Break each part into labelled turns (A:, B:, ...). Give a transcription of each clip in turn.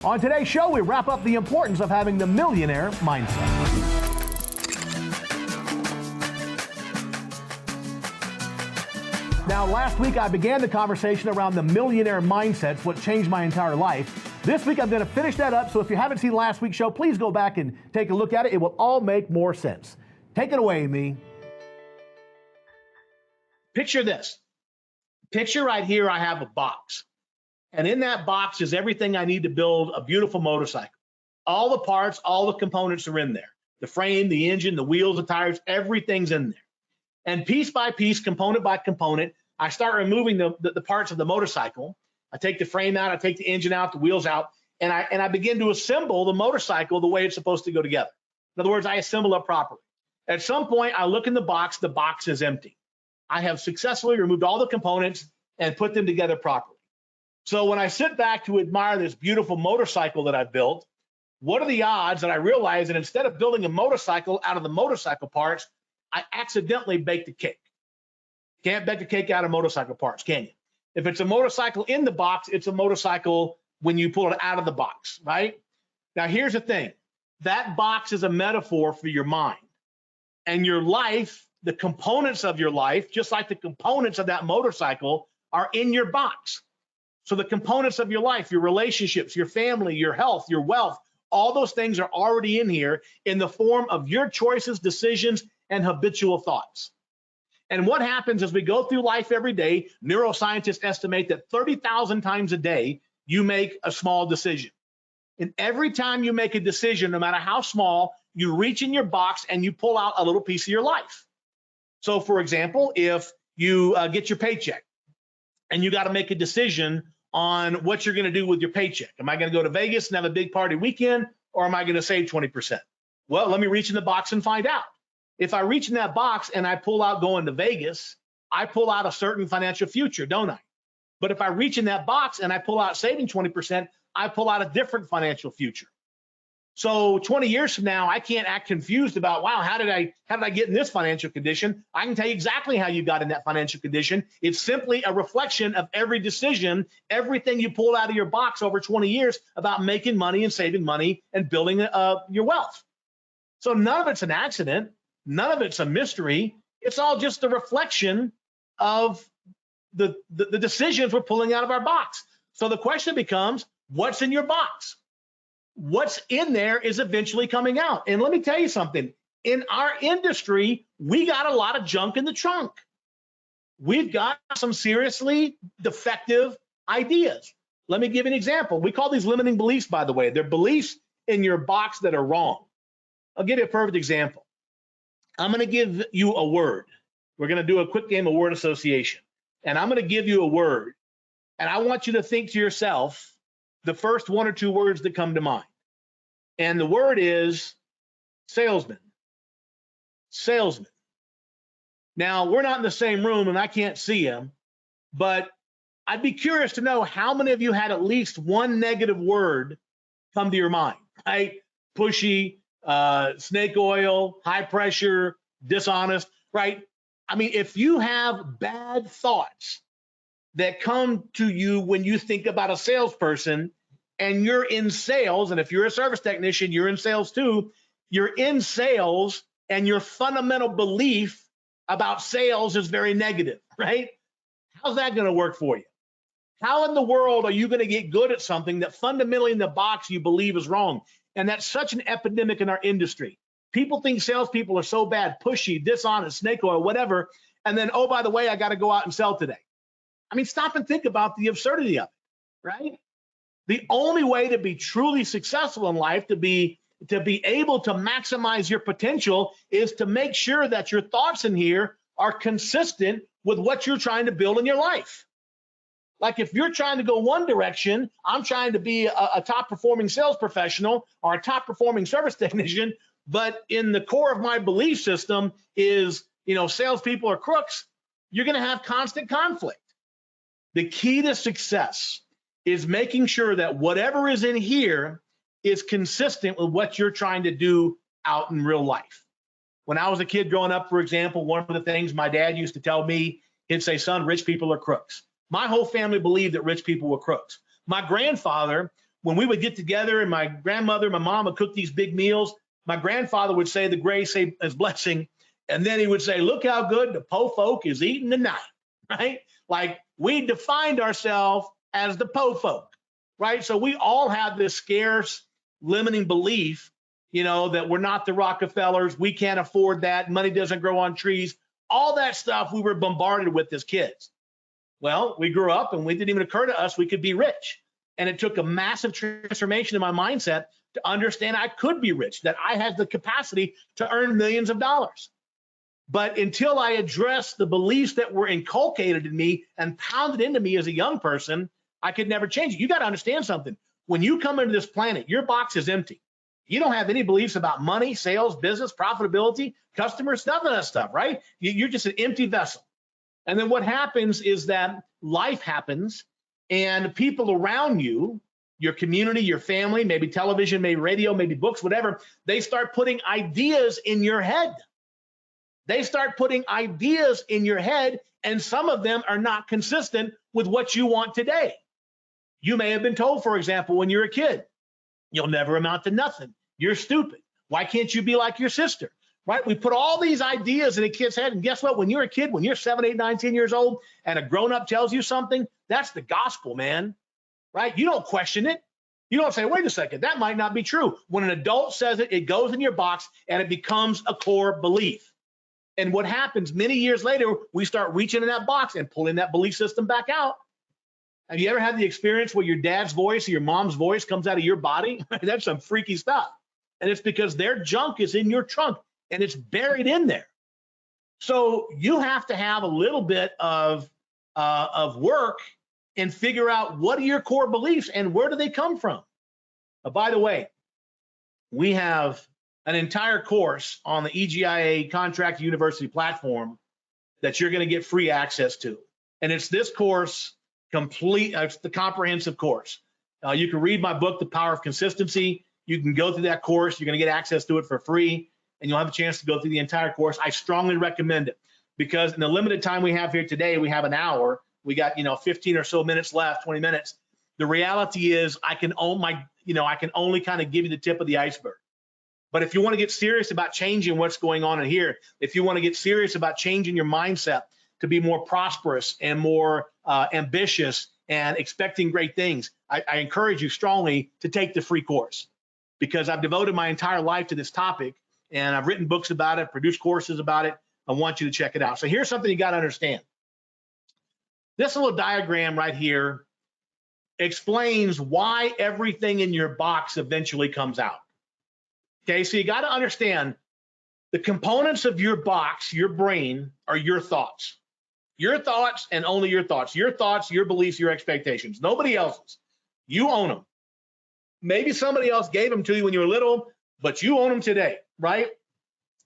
A: On today's show, we wrap up the importance of having the millionaire mindset. Now, last week I began the conversation around the millionaire mindset, what changed my entire life. This week I'm going to finish that up, so if you haven't seen last week's show, please go back and take a look at it. It will all make more sense. Take it away, me.
B: Picture this. Picture right here I have a box. And in that box is everything I need to build a beautiful motorcycle. All the parts, all the components are in there. The frame, the engine, the wheels, the tires, everything's in there. And piece by piece, component by component, I start removing the parts of the motorcycle. I take the frame out, I take the engine out, the wheels out, and I begin to assemble the motorcycle the way it's supposed to go together. In other words, I assemble it properly. At some point, I look in the box is empty. I have successfully removed all the components and put them together properly. So when I sit back to admire this beautiful motorcycle that I've built, what are the odds that I realize that instead of building a motorcycle out of the motorcycle parts, I accidentally baked a cake? Can't bake a cake out of motorcycle parts, can you? If it's a motorcycle in the box, it's a motorcycle when you pull it out of the box, right? Now, here's the thing. That box is a metaphor for your mind. And your life, the components of your life, just like the components of that motorcycle, are in your box. So the components of your life, your relationships, your family, your health, your wealth, all those things are already in here in the form of your choices, decisions, and habitual thoughts. And what happens as we go through life every day, neuroscientists estimate that 30,000 times a day, you make a small decision. And every time you make a decision, no matter how small, you reach in your box and you pull out a little piece of your life. So for example, if you get your paycheck and you got to make a decision on what you're going to do with your paycheck. Am I going to go to Vegas and have a big party weekend, or am I going to save 20%? Well, let me reach in the box and find out. If I reach in that box and I pull out going to Vegas, I pull out a certain financial future, don't I? But if I reach in that box and I pull out saving 20%, I pull out a different financial future. So 20 years from now, I can't act confused about, wow, how did I get in this financial condition? I can tell you exactly how you got in that financial condition. It's simply a reflection of every decision, everything you pulled out of your box over 20 years about making money and saving money and building your wealth. So none of it's an accident. None of it's a mystery. It's all just a reflection of the decisions we're pulling out of our box. So the question becomes, what's in your box? What's in there is eventually coming out. And let me tell you something. In our industry, we got a lot of junk in the trunk. We've got some seriously defective ideas. Let me give you an example. We call these limiting beliefs, by the way. They're beliefs in your box that are wrong. I'll give you a perfect example. I'm going to give you a word. We're going to do a quick game of word association. And I'm going to give you a word. And I want you to think to yourself the first one or two words that come to mind. And the word is salesman. Salesman. Now, we're not in the same room and I can't see him, but I'd be curious to know how many of you had at least one negative word come to your mind, right? Pushy, snake oil, high pressure, dishonest, right? I mean, if you have bad thoughts that come to you when you think about a salesperson and you're in sales, and if you're a service technician, you're in sales too, you're in sales and your fundamental belief about sales is very negative, right? How's that going to work for you? How in the world are you going to get good at something that fundamentally in the box you believe is wrong? And that's such an epidemic in our industry. People think salespeople are so bad, pushy, dishonest, snake oil, whatever. And then, oh, by the way, I got to go out and sell today. I mean, stop and think about the absurdity of it, right? The only way to be truly successful in life, to be able to maximize your potential, is to make sure that your thoughts in here are consistent with what you're trying to build in your life. Like if you're trying to go one direction, I'm trying to be a top performing sales professional or a top performing service technician, but in the core of my belief system is, salespeople are crooks, you're going to have constant conflict. The key to success is making sure that whatever is in here is consistent with what you're trying to do out in real life. When I was a kid growing up, for example, one of the things my dad used to tell me, he'd say, son, rich people are crooks. My whole family believed that rich people were crooks. My grandfather when we would get together and my grandmother, my mom would cook these big meals, my grandfather would say the grace, say his blessing, and then he would say, look how good the po folk is eating tonight, right? Like we defined ourselves as the po folk, right? So we all have this scarce, limiting belief, that we're not the Rockefellers, we can't afford that, money doesn't grow on trees, all that stuff we were bombarded with as kids. Well, we grew up and it didn't even occur to us we could be rich. And it took a massive transformation in my mindset to understand I could be rich, that I had the capacity to earn millions of dollars. But until I addressed the beliefs that were inculcated in me and pounded into me as a young person, I could never change it. You got to understand something. When you come into this planet, your box is empty. You don't have any beliefs about money, sales, business, profitability, customers, none of that stuff, right? You're just an empty vessel. And then what happens is that life happens and people around you, your community, your family, maybe television, maybe radio, maybe books, whatever, they start putting ideas in your head. They start putting ideas in your head, and some of them are not consistent with what you want today. You may have been told, for example, when you're a kid, you'll never amount to nothing. You're stupid. Why can't you be like your sister? Right? We put all these ideas in a kid's head, and guess what? When you're a kid, when you're 7, 8, 9, 10 years old, and a grown-up tells you something, that's the gospel, man. Right? You don't question it. You don't say, wait a second, that might not be true. When an adult says it, it goes in your box, and it becomes a core belief. And what happens many years later, we start reaching in that box and pulling that belief system back out. Have you ever had the experience where your dad's voice or your mom's voice comes out of your body? That's some freaky stuff. And it's because their junk is in your trunk and it's buried in there. So you have to have a little bit of work and figure out what are your core beliefs and where do they come from. By the way, we have an entire course on the EGIA Contract University platform that you're going to get free access to. And it's this course, it's the comprehensive course. You can read my book, The Power of Consistency. You can go through that course. You're going to get access to it for free, and you'll have a chance to go through the entire course. I strongly recommend it because in the limited time we have here today, we have an hour. We got 15 or so minutes left, 20 minutes. The reality is I can only kind of give you the tip of the iceberg. But if you want to get serious about changing what's going on in here, if you want to get serious about changing your mindset to be more prosperous and more ambitious and expecting great things, I encourage you strongly to take the free course because I've devoted my entire life to this topic and I've written books about it, produced courses about it. I want you to check it out. So here's something you got to understand. This little diagram right here explains why everything in your box eventually comes out. Okay, so you got to understand the components of your box, your brain, are your thoughts. Your thoughts and only your thoughts. Your thoughts, your beliefs, your expectations. Nobody else's. You own them. Maybe somebody else gave them to you when you were little, but you own them today, right?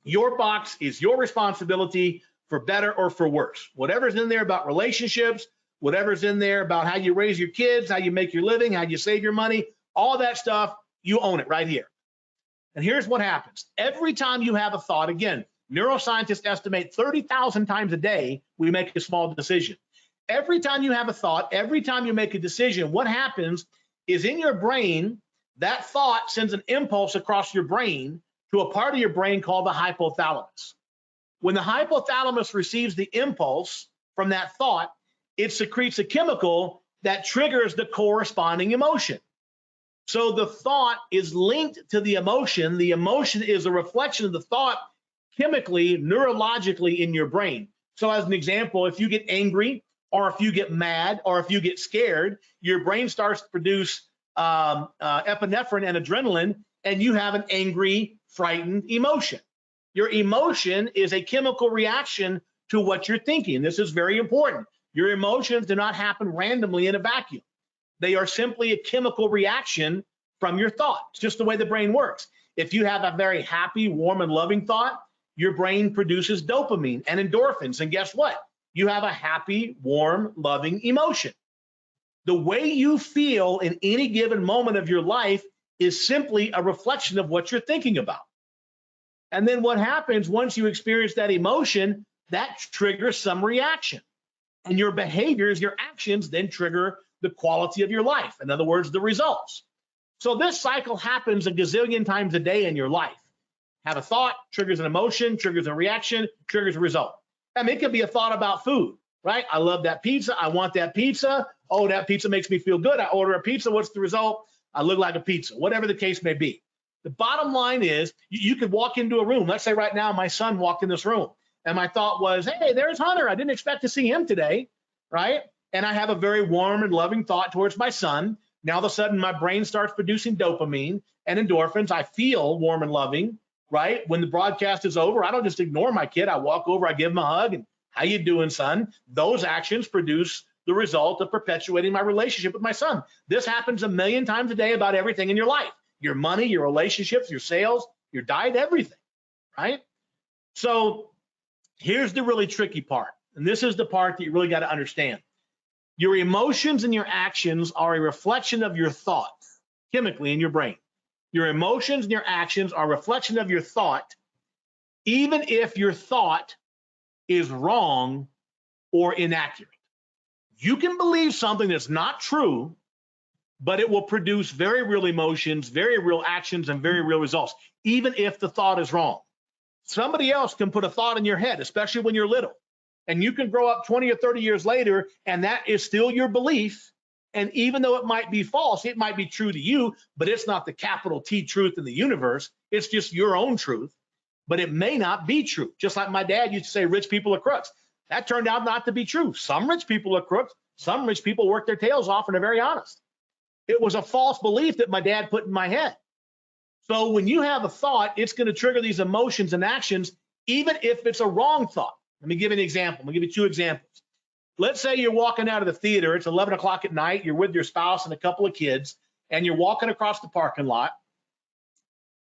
B: Your box is your responsibility for better or for worse. Whatever's in there about relationships, whatever's in there about how you raise your kids, how you make your living, how you save your money, all that stuff, you own it right here. And here's what happens. Every time you have a thought, again, neuroscientists estimate 30,000 times a day, we make a small decision. Every time you have a thought, every time you make a decision, what happens is in your brain, that thought sends an impulse across your brain to a part of your brain called the hypothalamus. When the hypothalamus receives the impulse from that thought, it secretes a chemical that triggers the corresponding emotion. So the thought is linked to the emotion. The emotion is a reflection of the thought chemically, neurologically in your brain. So as an example, if you get angry or if you get mad or if you get scared, your brain starts to produce epinephrine and adrenaline, and you have an angry, frightened emotion. Your emotion is a chemical reaction to what you're thinking. This is very important. Your emotions do not happen randomly in a vacuum. They are simply a chemical reaction from your thought. It's just the way the brain works. If you have a very happy, warm, and loving thought, your brain produces dopamine and endorphins. And guess what? You have a happy, warm, loving emotion. The way you feel in any given moment of your life is simply a reflection of what you're thinking about. And then what happens once you experience that emotion, that triggers some reaction. And your behaviors, your actions then trigger the quality of your life. In other words, the results. So this cycle happens a gazillion times a day in your life. Have a thought, triggers an emotion, triggers a reaction, triggers a result. I mean, it could be a thought about food, right? I love that pizza. I want that pizza. Oh, that pizza makes me feel good. I order a pizza. What's the result? I look like a pizza, whatever the case may be. The bottom line is you could walk into a room. Let's say right now my son walked in this room and my thought was, hey, there's Hunter. I didn't expect to see him today, right? And I have a very warm and loving thought towards my son. Now, all of a sudden, my brain starts producing dopamine and endorphins. I feel warm and loving, right? When the broadcast is over, I don't just ignore my kid. I walk over, I give him a hug, and how you doing, son? Those actions produce the result of perpetuating my relationship with my son. This happens a million times a day about everything in your life. Your money, your relationships, your sales, your diet, everything, right? So here's the really tricky part. And this is the part that you really got to understand. Your emotions and your actions are a reflection of your thoughts chemically in your brain. Your emotions and your actions are a reflection of your thought, even if your thought is wrong or inaccurate. You can believe something that's not true, but it will produce very real emotions, very real actions, and very real results, even if the thought is wrong. Somebody else can put a thought in your head, especially when you're little, and you can grow up 20 or 30 years later, and that is still your belief. And even though it might be false, it might be true to you, but it's not the capital T truth in the universe. It's just your own truth, but it may not be true. Just like my dad used to say, rich people are crooks. That turned out not to be true. Some rich people are crooks. Some rich people work their tails off and are very honest. It was a false belief that my dad put in my head. So when you have a thought, it's going to trigger these emotions and actions, even if it's a wrong thought. Let me give you an example. I'm going to give you two examples. Let's say you're walking out of the theater. It's 11 o'clock at night. You're with your spouse and a couple of kids, and you're walking across the parking lot.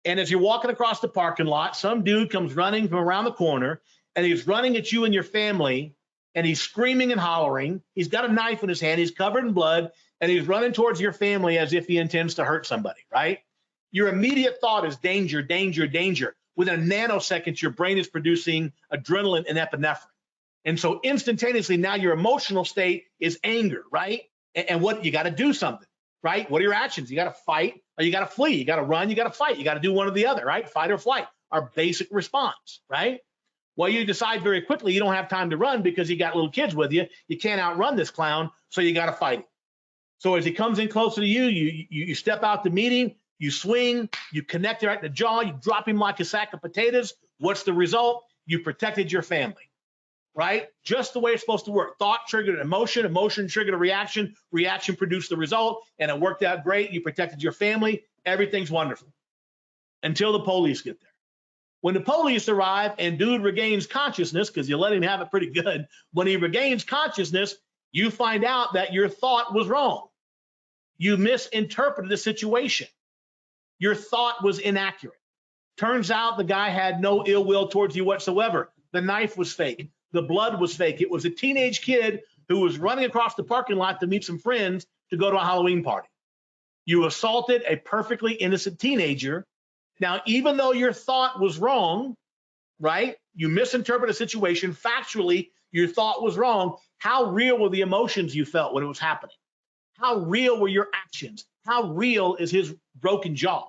B: And as you're walking across the parking lot, some dude comes running from around the corner, and he's running at you and your family, and he's screaming and hollering. He's got a knife in his hand. He's covered in blood, and he's running towards your family as if he intends to hurt somebody, right? Your immediate thought is danger, danger, danger. Within a nanosecond, your brain is producing adrenaline and epinephrine. And so instantaneously, now your emotional state is anger, right? And what you got to do something, right? What are your actions? You got to fight or you got to flee. You got to run, you got to fight. You got to do one or the other, right? Fight or flight, our basic response, right? Well, you decide very quickly you don't have time to run because you got little kids with you. You can't outrun this clown, so you got to fight him. So as he comes in closer to you, you step out to meet him, you swing, you connect right in the jaw, you drop him like a sack of potatoes. What's the result? You protected your family, right? Just the way it's supposed to work. Thought triggered an emotion, emotion triggered a reaction, reaction produced the result, and it worked out great. You protected your family. Everything's wonderful until the police get there. When the police arrive and dude regains consciousness, because you let him have it pretty good, when he regains consciousness, you find out that your thought was wrong. You misinterpreted the situation. Your thought was inaccurate. Turns out the guy had no ill will towards you whatsoever. The knife was fake. The blood was fake. It was a teenage kid who was running across the parking lot to meet some friends to go to a Halloween party. You assaulted a perfectly innocent teenager. Now, even though your thought was wrong, right? You misinterpreted a situation. Factually, your thought was wrong. How real were the emotions you felt when it was happening? How real were your actions? How real is his broken jaw?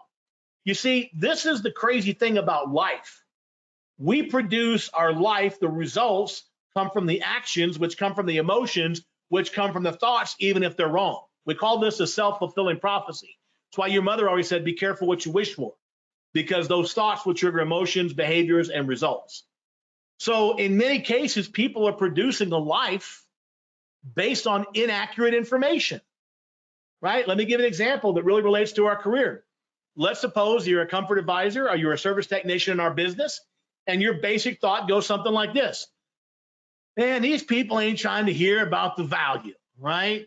B: You see, this is the crazy thing about life. We produce our life. The results come from the actions, which come from the emotions, which come from the thoughts, even if they're wrong. We call this a self-fulfilling prophecy. That's why your mother always said, be careful what you wish for, because those thoughts will trigger emotions, behaviors, and results. So in many cases, people are producing a life based on inaccurate information, right? Let me give an example that really relates to our career. Let's suppose you're a comfort advisor or you're a service technician in our business, and your basic thought goes something like this. Man, these people ain't trying to hear about the value, right?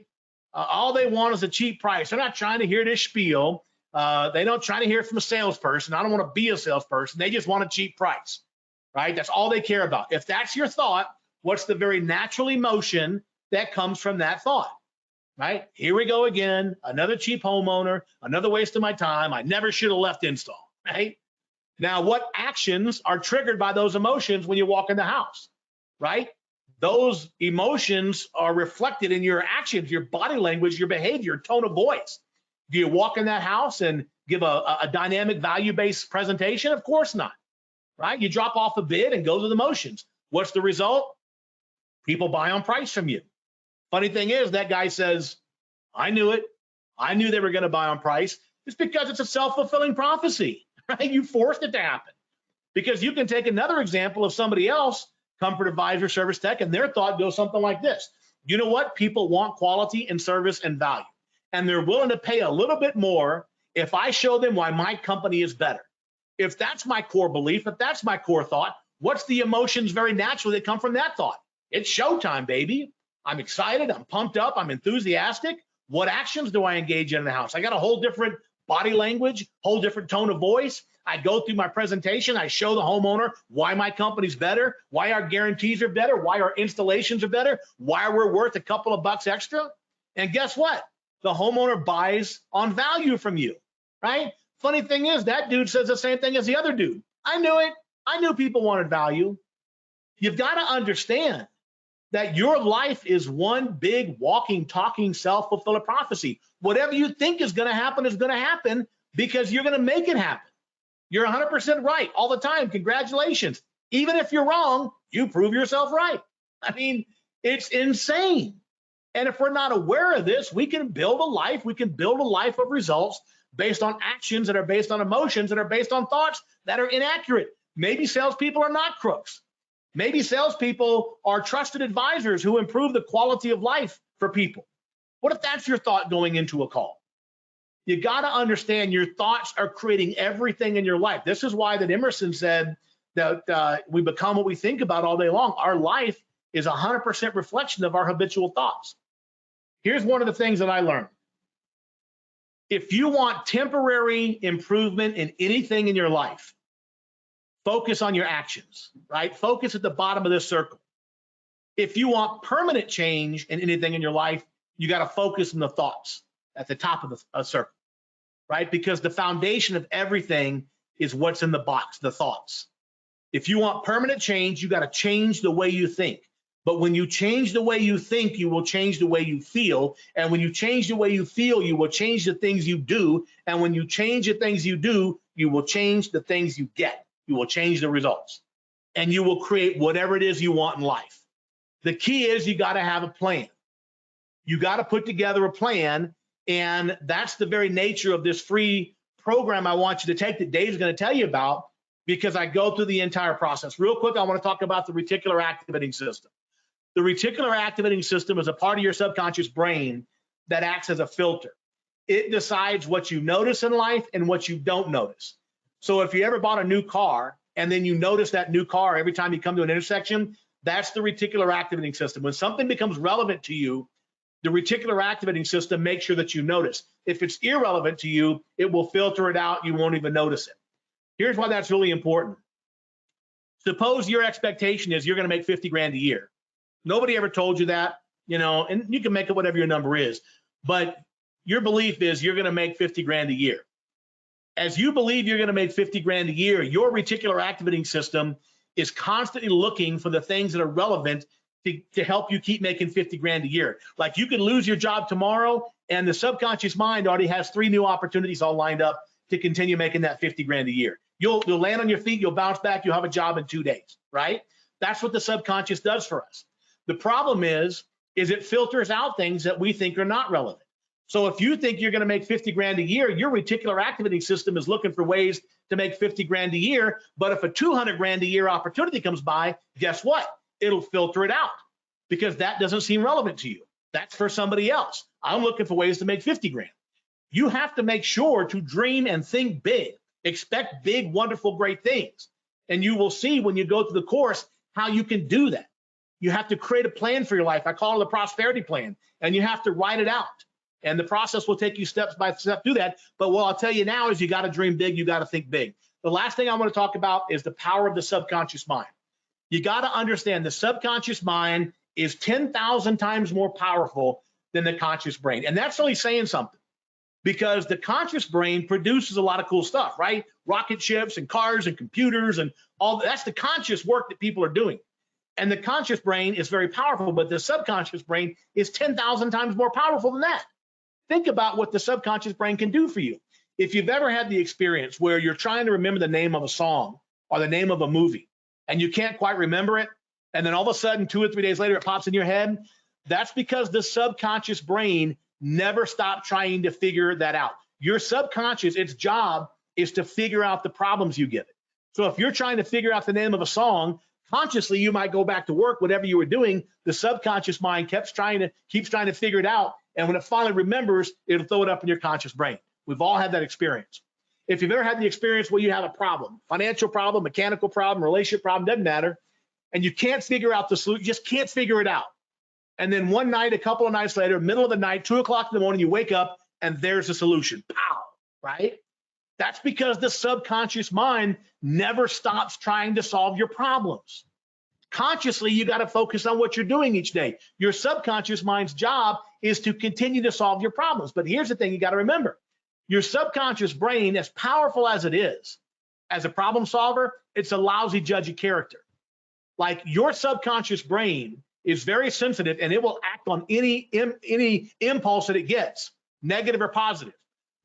B: All they want is a cheap price. They're not trying to hear this spiel. They don't try to hear from a salesperson. I don't want to be a salesperson. They just want a cheap price, right? That's all they care about. If that's your thought, what's the very natural emotion that comes from that thought, right? Here we go again, another cheap homeowner, another waste of my time. I never should have left install, right? Now, what actions are triggered by those emotions when you walk in the house, right? Those emotions are reflected in your actions, your body language, your behavior, tone of voice. Do you walk in that house and give a dynamic value-based presentation? Of course not, right? You drop off a bid and go through the motions. What's the result? People buy on price from you. Funny thing is, that guy says, I knew it. I knew they were going to buy on price. It's because it's a self-fulfilling prophecy, right? You forced it to happen. Because you can take another example of somebody else, Comfort Advisor, Service Tech, and their thought goes something like this. You know what? People want quality and service and value, and they're willing to pay a little bit more if I show them why my company is better. If that's my core belief, if that's my core thought, what's the emotions very naturally that come from that thought? It's showtime, baby. I'm excited. I'm pumped up. I'm enthusiastic. What actions do I engage in the house? I got a whole different body language, whole different tone of voice. I go through my presentation. I show the homeowner why my company's better, why our guarantees are better, why our installations are better, why we're worth a couple of bucks extra. And guess what? The homeowner buys on value from you, right? Funny thing is, that dude says the same thing as the other dude. I knew it. I knew people wanted value. You've got to understand that your life is one big walking, talking, self-fulfilling prophecy. Whatever you think is going to happen because you're going to make it happen. You're 100% right all the time. Congratulations. Even if you're wrong, you prove yourself right. I mean, it's insane. And if we're not aware of this, we can build a life. We can build a life of results based on actions that are based on emotions that are based on thoughts that are inaccurate. Maybe salespeople are not crooks. Maybe salespeople are trusted advisors who improve the quality of life for people. What if that's your thought going into a call? You got to understand your thoughts are creating everything in your life. This is why that Emerson said that we become what we think about all day long. Our life is 100% reflection of our habitual thoughts. Here's one of the things that I learned. If you want temporary improvement in anything in your life, focus on your actions, right? Focus at the bottom of this circle. If you want permanent change in anything in your life, you got to focus on the thoughts at the top of the circle, right? Because the foundation of everything is what's in the box, the thoughts. If you want permanent change, you got to change the way you think. But when you change the way you think, you will change the way you feel. And when you change the way you feel, you will change the things you do. And when you change the things you do, you will change the things you get. You will change the results. And you will create whatever it is you want in life. The key is you got to have a plan. You got to put together a plan. And that's the very nature of this free program I want you to take that Dave's going to tell you about, because I go through the entire process. Real quick, I want to talk about the reticular activating system. The reticular activating system is a part of your subconscious brain that acts as a filter. It decides what you notice in life and what you don't notice. So if you ever bought a new car and then you notice that new car every time you come to an intersection, that's the reticular activating system. When something becomes relevant to you, the reticular activating system makes sure that you notice. If it's irrelevant to you, it will filter it out. You won't even notice it. Here's why that's really important. Suppose your expectation is you're going to make 50 grand a year. Nobody ever told you that, and you can make it whatever your number is, but your belief is you're going to make 50 grand a year. As you believe you're going to make 50 grand a year, your reticular activating system is constantly looking for the things that are relevant to help you keep making 50 grand a year. Like, you could lose your job tomorrow and the subconscious mind already has 3 new opportunities all lined up to continue making that 50 grand a year. You'll land on your feet, you'll bounce back, you'll have a job in 2 days, right? That's what the subconscious does for us. The problem is it filters out things that we think are not relevant. So if you think you're going to make 50 grand a year, your reticular activating system is looking for ways to make 50 grand a year. But if a 200 grand a year opportunity comes by, guess what? It'll filter it out because that doesn't seem relevant to you. That's for somebody else. I'm looking for ways to make 50 grand. You have to make sure to dream and think big. Expect big, wonderful, great things. And you will see when you go through the course how you can do that. You have to create a plan for your life. I call it a prosperity plan, and you have to write it out. And the process will take you step by step through that. But what I'll tell you now is you got to dream big. You got to think big. The last thing I want to talk about is the power of the subconscious mind. You got to understand the subconscious mind is 10,000 times more powerful than the conscious brain. And that's really saying something, because the conscious brain produces a lot of cool stuff, right? Rocket ships and cars and computers and all that's the conscious work that people are doing. And the conscious brain is very powerful, but the subconscious brain is 10,000 times more powerful than that. think about what the subconscious brain can do for you. If you've ever had the experience where you're trying to remember the name of a song or the name of a movie and you can't quite remember it, and then all of a sudden 2 or 3 days later it pops in your head, that's because the subconscious brain never stopped trying to figure that out. Your subconscious, its job is to figure out the problems you give it. So if you're trying to figure out the name of a song, consciously you might go back to work, whatever you were doing, the subconscious mind keeps trying to figure it out, and when it finally remembers, it'll throw it up in your conscious brain. We've all had that experience. If you've ever had the experience where you have a problem, financial problem, mechanical problem, relationship problem, doesn't matter, and you can't figure out the solution, just can't figure it out. And then one night, a couple of nights later, middle of the night, 2 o'clock in the morning, you wake up and there's a solution. Pow, right? That's because the subconscious mind never stops trying to solve your problems. Consciously, you got to focus on what you're doing each day. Your subconscious mind's job is to continue to solve your problems. But here's the thing you got to remember. Your subconscious brain, as powerful as it is, as a problem solver, it's a lousy judge of character. Like, your subconscious brain is very sensitive, and it will act on any impulse that it gets, negative or positive.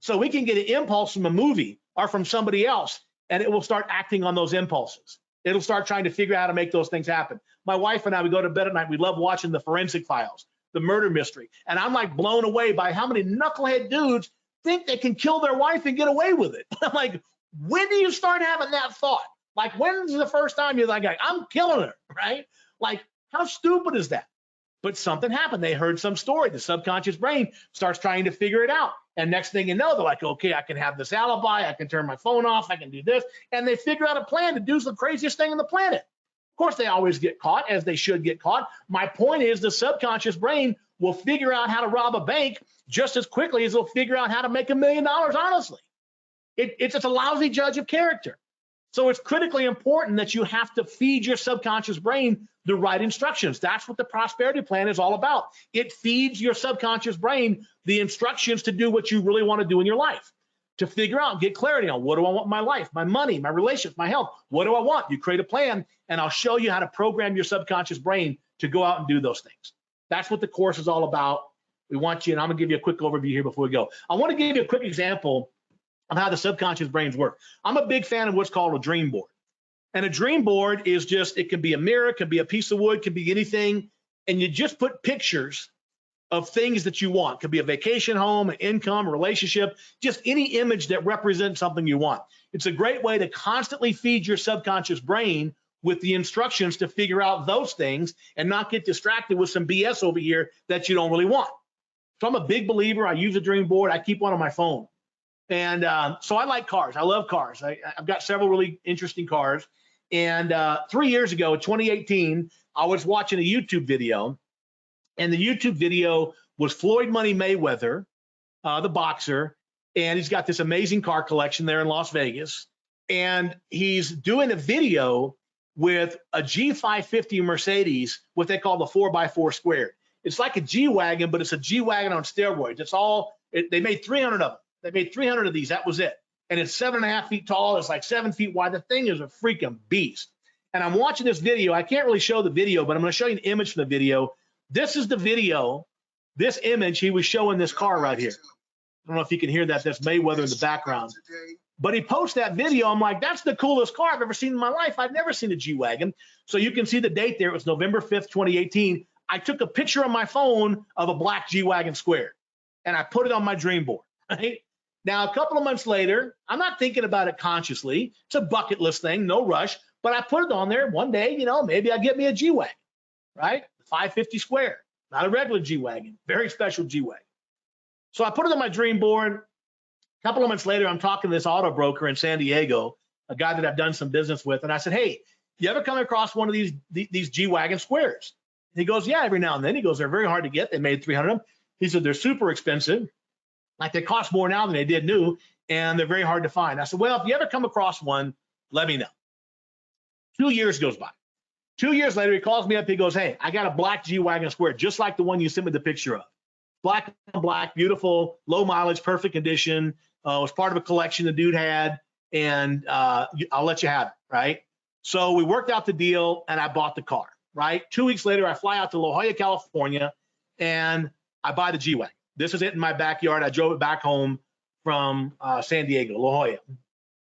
B: So we can get an impulse from a movie or from somebody else, and it will start acting on those impulses. It'll start trying to figure out how to make those things happen. My wife and I, we go to bed at night, we love watching the forensic files, the murder mystery. And I'm like blown away by how many knucklehead dudes think they can kill their wife and get away with it. I'm like, when do you start having that thought? Like, when's the first time you're like, I'm killing her, right? Like, how stupid is that? But something happened. They heard some story. The subconscious brain starts trying to figure it out. And next thing you know, they're like, okay, I can have this alibi. I can turn my phone off. I can do this. And they figure out a plan to do the craziest thing on the planet. Of course, they always get caught, as they should get caught. My point is, the subconscious brain will figure out how to rob a bank just as quickly as it'll figure out how to make $1 million, honestly. It's a lousy judge of character. So it's critically important that you have to feed your subconscious brain the right instructions. That's what the prosperity plan is all about. It feeds your subconscious brain the instructions to do what you really want to do in your life, to figure out, get clarity on what do I want in my life, my money, my relationships, my health. What do I want? You create a plan, and I'll show you how to program your subconscious brain to go out and do those things. That's what the course is all about. We want you, and I'm going to give you a quick overview here before we go. I want to give you a quick example of how the subconscious brains work. I'm a big fan of what's called a dream board. And a dream board is just, it can be a mirror, it can be a piece of wood, it can be anything. And you just put pictures of things that you want. It could be a vacation home, an income, a relationship, just any image that represents something you want. It's a great way to constantly feed your subconscious brain with the instructions to figure out those things and not get distracted with some BS over here that you don't really want. So I'm a big believer. I use a dream board. I keep one on my phone. And so I like cars. I love cars. I've got several really interesting cars. And 3 years ago, in 2018, I was watching a YouTube video, and the YouTube video was Floyd Money Mayweather, the boxer, and he's got this amazing car collection there in Las Vegas. And he's doing a video with a G550 Mercedes, what they call the 4x4 squared. It's like a G Wagon, but it's a G Wagon on steroids. They made 300 of them. They made 300 of these. That was it. And it's 7.5 feet tall. It's like 7 feet wide. The thing is a freaking beast. And I'm watching this video. I can't really show the video, but I'm going to show you an image from the video. This is the video. This image, he was showing this car right here. I don't know if you can hear that. That's Mayweather in the background. But he posts that video. I'm like, that's the coolest car I've ever seen in my life. I've never seen a G Wagon. So you can see the date there. It was November 5th, 2018. I took a picture on my phone of a black G Wagon squared, and I put it on my dream board, right? Now, a couple of months later, I'm not thinking about it consciously. It's a bucket list thing, no rush. But I put it on there one day, maybe I get me a G Wagon, right? 550 square, not a regular G Wagon, very special G Wagon. So I put it on my dream board. A couple of months later, I'm talking to this auto broker in San Diego, a guy that I've done some business with. And I said, hey, you ever come across one of these G Wagon squares? And he goes, yeah, every now and then. He goes, they're very hard to get. They made 300 of them. He said, they're super expensive. Like, they cost more now than they did new, and they're very hard to find. I said, well, if you ever come across one, let me know. 2 years goes by. 2 years later, he calls me up. He goes, hey, I got a black G Wagon square, just like the one you sent me the picture of. Black on black, beautiful, low mileage, perfect condition. It was part of a collection the dude had, and I'll let you have it, right? So we worked out the deal, and I bought the car, right? 2 weeks later, I fly out to La Jolla, California, and I buy the G Wagon. This is it in my backyard. I drove it back home from San Diego, La Jolla.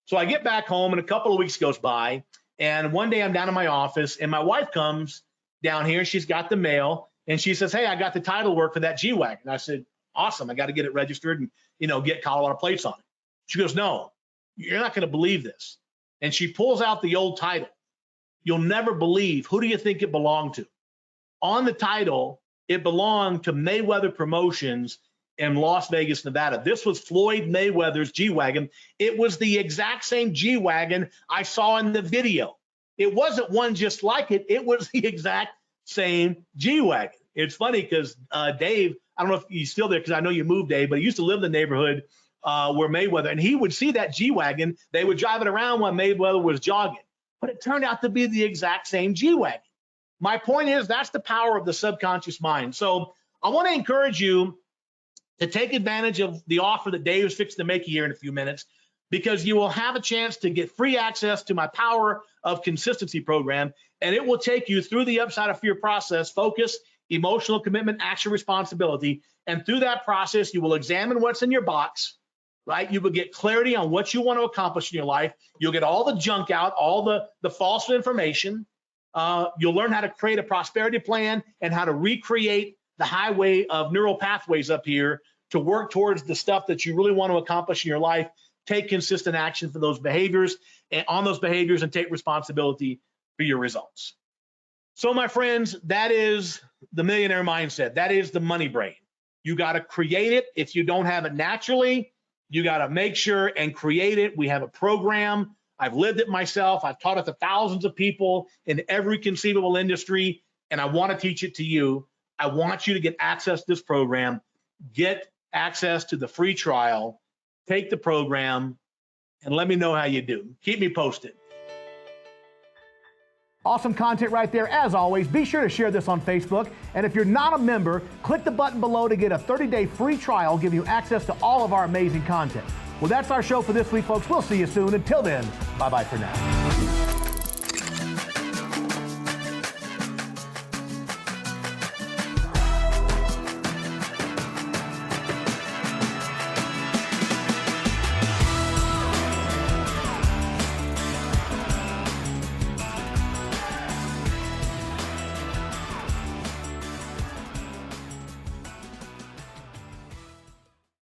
B: So I get back home and a couple of weeks goes by, and one day I'm down in my office and my wife comes down here. She's got the mail and she says, hey, I got the title work for that G Wagon. I said, awesome. I got to get it registered and, get Colorado plates on it. She goes, no, you're not going to believe this. And she pulls out the old title. You'll never believe. Who do you think it belonged to? On the title, it belonged to Mayweather Promotions in Las Vegas, Nevada. This was Floyd Mayweather's G Wagon. It was the exact same G Wagon I saw in the video. It wasn't one just like it. It was the exact same G Wagon. It's funny because Dave, I don't know if he's still there because I know you moved, Dave, but he used to live in the neighborhood where Mayweather, and he would see that G Wagon. They would drive it around when Mayweather was jogging, but it turned out to be the exact same G Wagon. My point is that's the power of the subconscious mind. So I want to encourage you to take advantage of the offer that Dave is fixing to make here in a few minutes, because you will have a chance to get free access to my Power of Consistency program, and it will take you through the Upside of Fear process: focus, emotional commitment, action, responsibility. And through that process, you will examine what's in your box, right? You will get clarity on what you want to accomplish in your life. You'll get all the junk out, all the false information. You'll learn how to create a prosperity plan and how to recreate the highway of neural pathways up here to work towards the stuff that you really want to accomplish in your life. Take consistent action for those behaviors and on those behaviors, and take responsibility for your results. So my friends, that is the millionaire mindset. That is the money brain. You got to create it. If you don't have it naturally, you got to make sure and create it. We have a program. I've lived it myself. I've taught it to thousands of people in every conceivable industry, and I want to teach it to you. I want you to get access to this program, get access to the free trial, take the program, and let me know how you do. Keep me posted.
A: Awesome content right there. As always, be sure to share this on Facebook. And if you're not a member, click the button below to get a 30-day free trial, give you access to all of our amazing content. Well, that's our show for this week, folks. We'll see you soon. Until then, bye-bye for now.